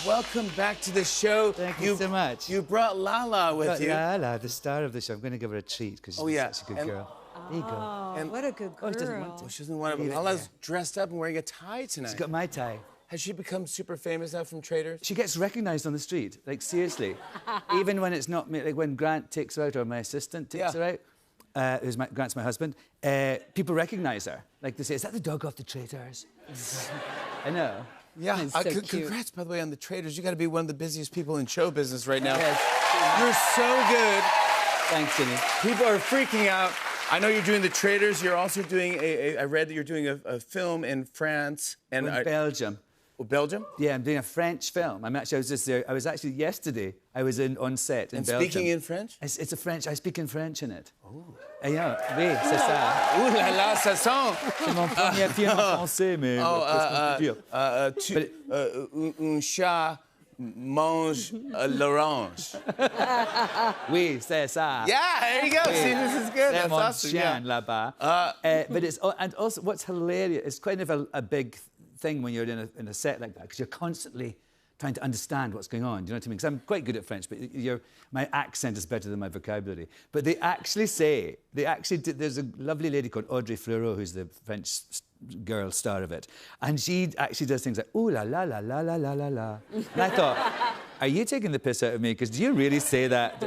welcome back to the show. Thank you so much. You brought Lala with you. Lala, the star of the show. I'm going to give her a treat because she's such a good girl. There you go. Oh, what a good girl. Oh, she doesn't want to. Oh, she doesn't want to. Lala's dressed up and wearing a tie tonight. She's got my tie. Has she become super famous now from Traders? She gets recognised on the street, like seriously. Even when it's not me, like when Grant takes her out or my assistant takes her out, Grant's my husband, people recognise her. Like they say, is that the dog off the Traders? I know. Yeah, It's so cute. Congrats, by the way, on the Traders. You got to be one of the busiest people in show business right now. Yes. You're so good. Thanks, Ginny. People are freaking out. I know you're doing the Traders. You're also doing I read that you're doing a film in France and In Belgium. Belgium. Yeah, I'm doing a French film. I was just there. I was actually yesterday. I was on set in Belgium. Speaking in French? It's a French. I speak in French in it. Oh. Oui, c'est ça. Ouh là là, ça sent. C'est mon premier film en français, mais qu'est-ce qu'on peut dire? Un chat mange l'orange. Oui, c'est ça. Yeah, there you go. See, this is good. C'est That's mon awesome. chien Yeah. là-bas. But it's and also what's hilarious. It's kind of a big thing when you're in a set like that because you're constantly trying to understand what's going on. Do you know what I mean? Because I'm quite good at French, but my accent is better than my vocabulary. But they actually there's a lovely lady called Audrey Fleurot, who's the French girl star of it, and she actually does things like ooh la la la la la la la la. And I thought, are you taking the piss out of me? Because do you really say that?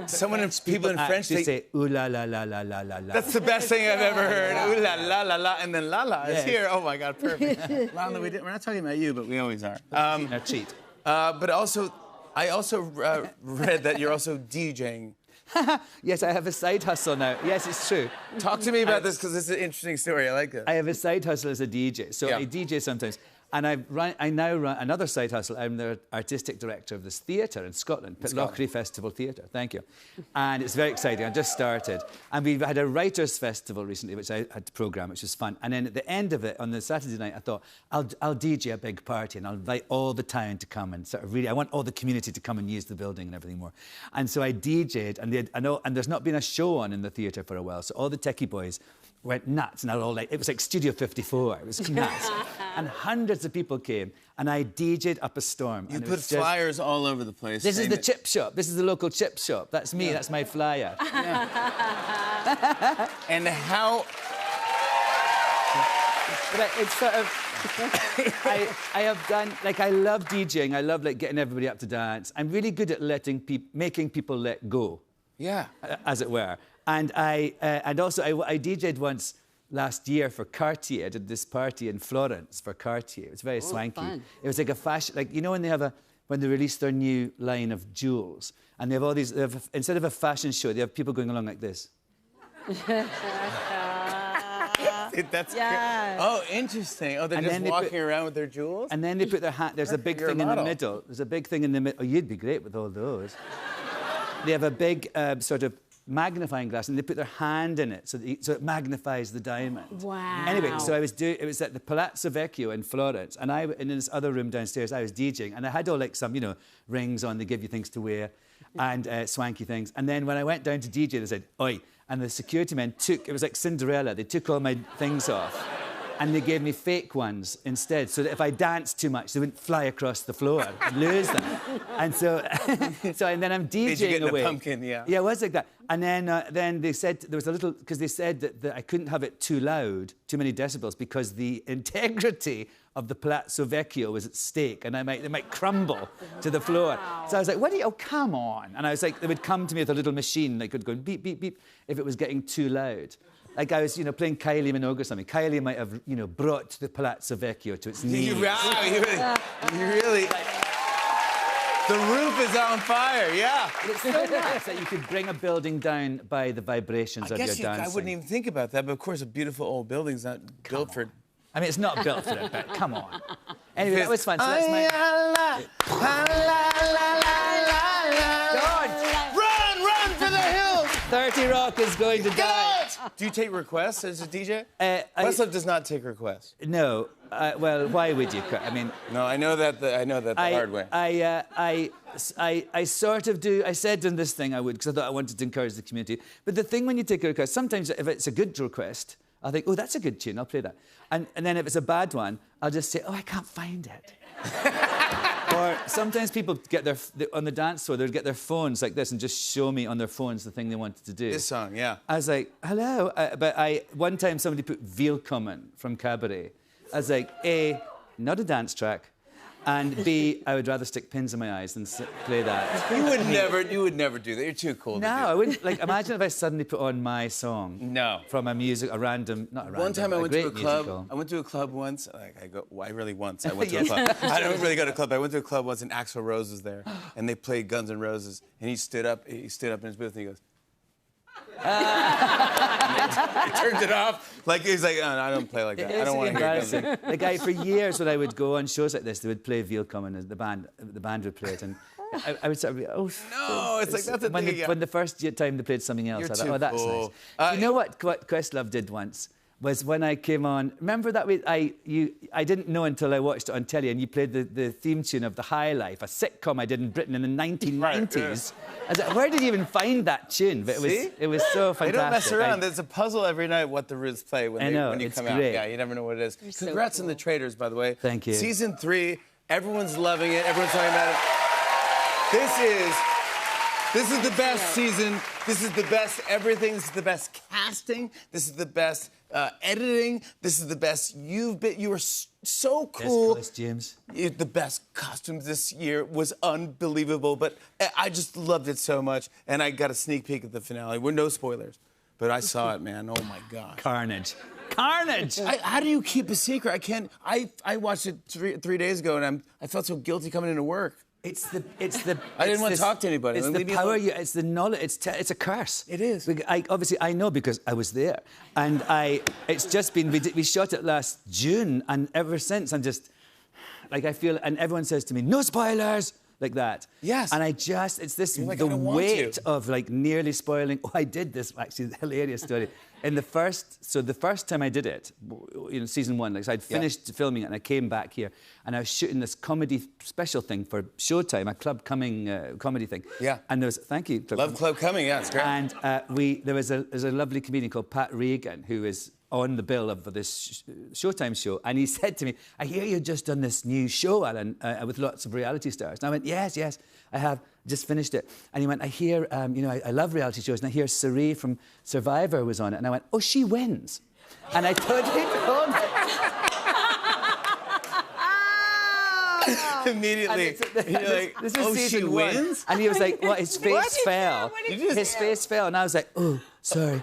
People in French say ooh la la la la la la la. That's the best thing I've ever heard. Ooh la la la la, and then Lala is here. Oh my God, perfect. Lala, we're not talking about you, but we always are. Now cheat. But also, I also read that you're also DJing. Yes, I have a side hustle now. Yes, it's true. Talk to me about this because it's an interesting story. I like this. I have a side hustle as a DJ. So I DJ sometimes. And I now run another side hustle. I'm the artistic director of this theatre in Scotland, Pitlochry Festival Theatre. Thank you. And it's very exciting. I just started. And we've had a writers' festival recently, which I had to programme, which was fun. And then at the end of it, on the Saturday night, I thought, I'll DJ a big party and I'll invite all the town to come and sort of really, I want all the community to come and use the building and everything more. And so I DJ'd, and there's not been a show on in the theatre for a while, so all the techie boys went nuts, and it was like Studio 54. It was nuts. And hundreds of people came, and I DJ'd up a storm. You put flyers all over the place. This is the chip shop. This is the local chip shop. That's me. That's my flyer. And how... But it's sort of... I have done... Like, I love DJing. I love, like, getting everybody up to dance. I'm really good at making people let go. Yeah. As it were. And also I DJ'd once last year for Cartier. I did this party in Florence for Cartier. It was very swanky. Fun. It was like a fashion, like, you know when they release their new line of jewels and they have all these, instead of a fashion show, they have people going along like this. That's great. Oh, interesting. Oh, they're just walking around with their jewels? And then they put their hat, there's a big thing in the middle. There's a big thing in the middle. Oh, you'd be great with all those. They have a big sort of magnifying glass and they put their hand in it so it magnifies the diamond. Wow. Anyway, so it was at the Palazzo Vecchio in Florence, and in this other room downstairs I was DJing, and I had all like some, rings on, they give you things to wear and swanky things. And then when I went down to DJ, they said, oi, and the security men it was like Cinderella, they took all my things off. And they gave me fake ones instead, so that if I danced too much, they wouldn't fly across the floor and lose them. And and then I'm DJing away. A pumpkin, yeah. Yeah, it was like that. And then they said there was a little, because they said that I couldn't have it too loud, too many decibels, because the integrity of the Palazzo Vecchio was at stake, and they might crumble to the floor. Wow. So I was like, oh, come on. And I was like, they would come to me with a little machine, they could go beep, beep, beep, if it was getting too loud. Like I was, playing Kylie Minogue or something. Kylie might have, brought the Palazzo Vecchio to its knees. You really... The roof is on fire, yeah. But it's so nice that you could bring a building down by the vibrations of your dancing. I wouldn't even think about that, but of course a beautiful old building's not built for... I mean, it's not built for it, but come on. Anyway, that was fun. So that's my... Run for the hills! 30 Rock is going to die. Do you take requests as a DJ? Questlove does not take requests. No. Well, why would you? I mean... No, I know that the hard way. I sort of do. I said in this thing I would, because I thought I wanted to encourage the community. But the thing when you take a request, sometimes if it's a good request, I'll think, oh, that's a good tune, I'll play that. And then if it's a bad one, I'll just say, oh, I can't find it. Or sometimes people get on the dance floor, they'll get their phones like this and just show me on their phones the thing they wanted to do. This song, yeah. I was like, hello. One time somebody put Willkommen from Cabaret. I was like, A, not a dance track. And B, I would rather stick pins in my eyes than play that. You would never do that. You're too cool to do. I wouldn't. Like, imagine if I suddenly put on my song. No. From a music, not a random. One time I went to a club. Musical. I went to a club once. Like I went to a club. I don't really go to a club. I went to a club once, and Axl Rose was there, and they played Guns N' Roses, and he stood up in his booth, and he goes. He turned it off. Like he's like, oh, no, I don't play like that. I don't want to hear Guns. Like for years when I would go on shows like this, they would play Willkommen, and the band would play it, and I would sort of be, oh no, it's like that's a thing. When the first time they played something else, I thought, oh, that's cool. nice. You know what Questlove did once? Was when I came on. Remember that I didn't know until I watched it on telly, and you played the theme tune of The High Life, a sitcom I did in Britain in the 1990s. Right, yeah. I was like, where did you even find that tune? But it was so fantastic. They don't mess around. There's a puzzle every night what the Roots play when you come out. Yeah, you never know what it is. Congrats on The Traitors, by the way. Thank you. Season 3, everyone's loving it. Everyone's talking about it. This is the best season. This is the best everything. This is the best casting. This is the best editing. This is the best you were so cool. Yes, James. The best costumes this year was unbelievable, but I just loved it so much. And I got a sneak peek at the finale. We're no spoilers, but I saw it, man. Oh my God. Carnage. How do you keep a secret? I can't. I watched it three days ago, and I felt so guilty coming into work. It's the. I didn't want to talk to anybody. It's the power. It's the knowledge. It's a curse. It is. Obviously, I know because I was there, and It's just been. We shot it last June, and ever since I'm just, like I feel, and everyone says to me, "No spoilers." Like that. Yes. And it's this, like, the weight of like nearly spoiling. Oh, I did this, actually, the hilarious story. The first time I did it, season 1, like, so I'd finished filming it and I came back here and I was shooting this comedy special thing for Showtime, a Club Coming comedy thing. Yeah. And there was, thank you. Club Coming, yeah, it's great. And there's a lovely comedian called Pat Regan who is on the bill of this Showtime show, and he said to me, I hear you've just done this new show, Alan, with lots of reality stars. And I went, yes, I have just finished it. And he went, I hear, I love reality shows, and I hear Sari from Survivor was on it. And I went, oh, she wins. And I totally told him. Immediately, you're like, this is season she 1. wins? And he was like, what, his face fell. His face fell, and I was like, oh, sorry.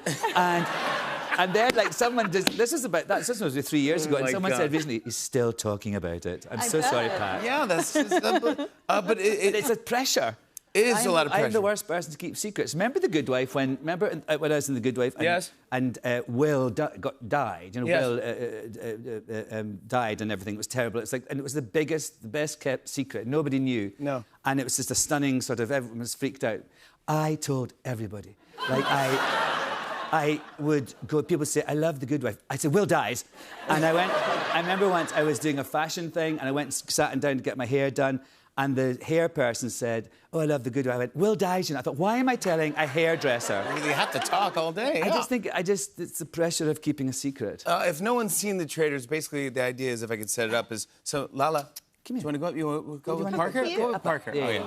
And then, like, someone this was 3 years ago, and someone said recently, he's still talking about it. I'm so sorry, Pat. Yeah, that's just, but it's a pressure. It is a lot of pressure. I'm the worst person to keep secrets. Remember The Good Wife, when I was in The Good Wife? And Will died. Yes. Will died and everything. It was terrible. And it was the best kept secret. Nobody knew. No. And it was just a stunning sort of, everyone was freaked out. I told everybody. Like, I would go, people say, I love The Good Wife. I said, Will dies. And I remember once I was doing a fashion thing and I went and sat down to get my hair done, and the hair person said, oh, I love The Good Wife. I went, Will dies. And I thought, why am I telling a hairdresser? You have to talk all day. I just think, it's the pressure of keeping a secret. If no one's seen The Traitors, basically the idea is, if I could set it up, is, so Lala, come here. Do you want to go up? You want to go with Parker? Go with Parker. Yeah.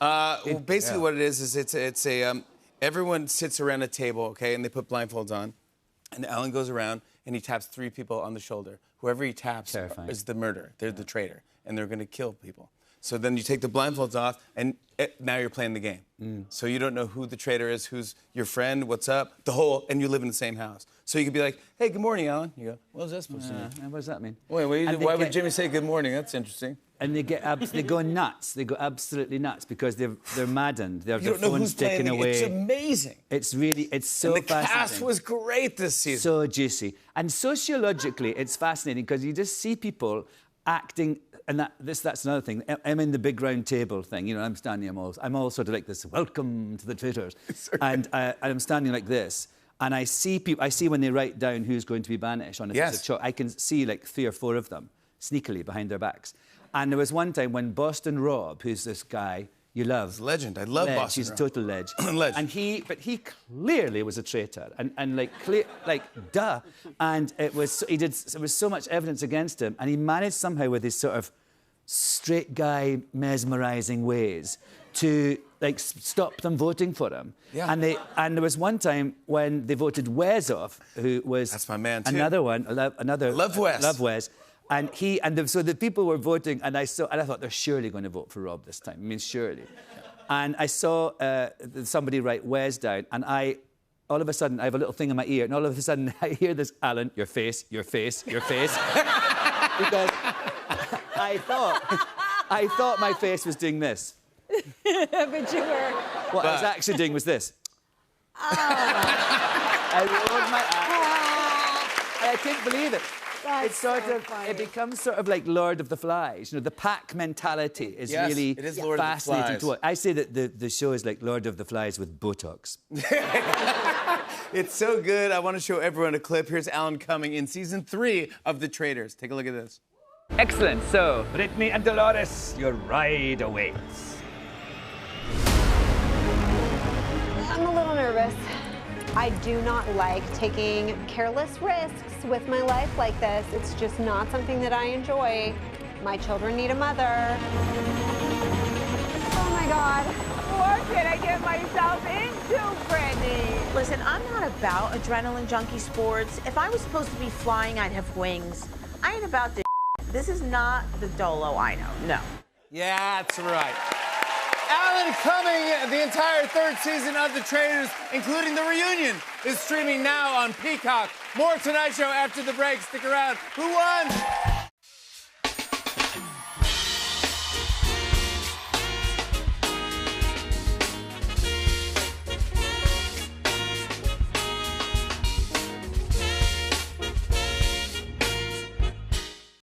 Well, basically what it is it's a, everyone sits around a table, okay, and they put blindfolds on, and Alan goes around and he taps 3 people on the shoulder. Whoever he taps is the murderer. They're the traitor, and they're going to kill people. So then you take the blindfolds off, and now you're playing the game. So you don't know who the traitor is, who's your friend, what's up, and you live in the same house. So you could be like, hey, good morning, Alan. You go, what does that supposed to mean? What does that mean? Wait, why would Jimmy say good morning? That's interesting. And they go nuts. They go absolutely nuts because they're maddened. Their phones taken away. It's amazing. It's so fascinating. The cast was great this season. So juicy. And sociologically, it's fascinating because you just see people acting, and that's another thing. I'm in the big round table thing. I'm standing. I'm all sort of like this. Welcome to The Traitors. And I'm standing like this. And I see people. I see when they write down who's going to be banished on a piece of chalk. I can see like 3 or 4 of them sneakily behind their backs. And there was one time when Boston Rob, who's this guy you love. He's a legend. I love Boston He's a Rob. total ledge. Ledge. And he clearly was a traitor, and like, duh. And it was there was so much evidence against him, and he managed somehow with his sort of straight guy mesmerising ways to like stop them voting for him. Yeah. And there was one time when they voted Wes off, who was that's my man too. Another one, another love Wes. Love Wes. And so the people were voting, and I thought they're surely going to vote for Rob this time. I mean, surely. And I saw somebody write Wes down, and all of a sudden, I have a little thing in my ear, and all of a sudden, I hear this, Alan, your face, your face, your face. Because I thought my face was doing this. But you were... What I was actually doing was this. Oh. I rolled my eyes. And I couldn't believe it. That's It becomes sort of like Lord of the Flies. You know, the pack mentality is really it is Lord fascinating of the Flies. to watch. I say that the show is like Lord of the Flies with Botox. It's so good. I want to show everyone a clip. Here's Alan Cumming in season 3 of The Traitors. Take a look at this. Excellent. So, Brittany and Dolores, your ride awaits. I'm a little nervous. I do not like taking careless risks with my life like this. It's just not something that I enjoy. My children need a mother. Oh my God. What did I get myself into, Brittany? Listen, I'm not about adrenaline junkie sports. If I was supposed to be flying, I'd have wings. I ain't about this. This is not the Dolo I know, no. Yeah, that's right. Alan Cumming, the entire 3rd season of The Traitors, including the reunion, is streaming now on Peacock. More Tonight Show after the break. Stick around. Who won?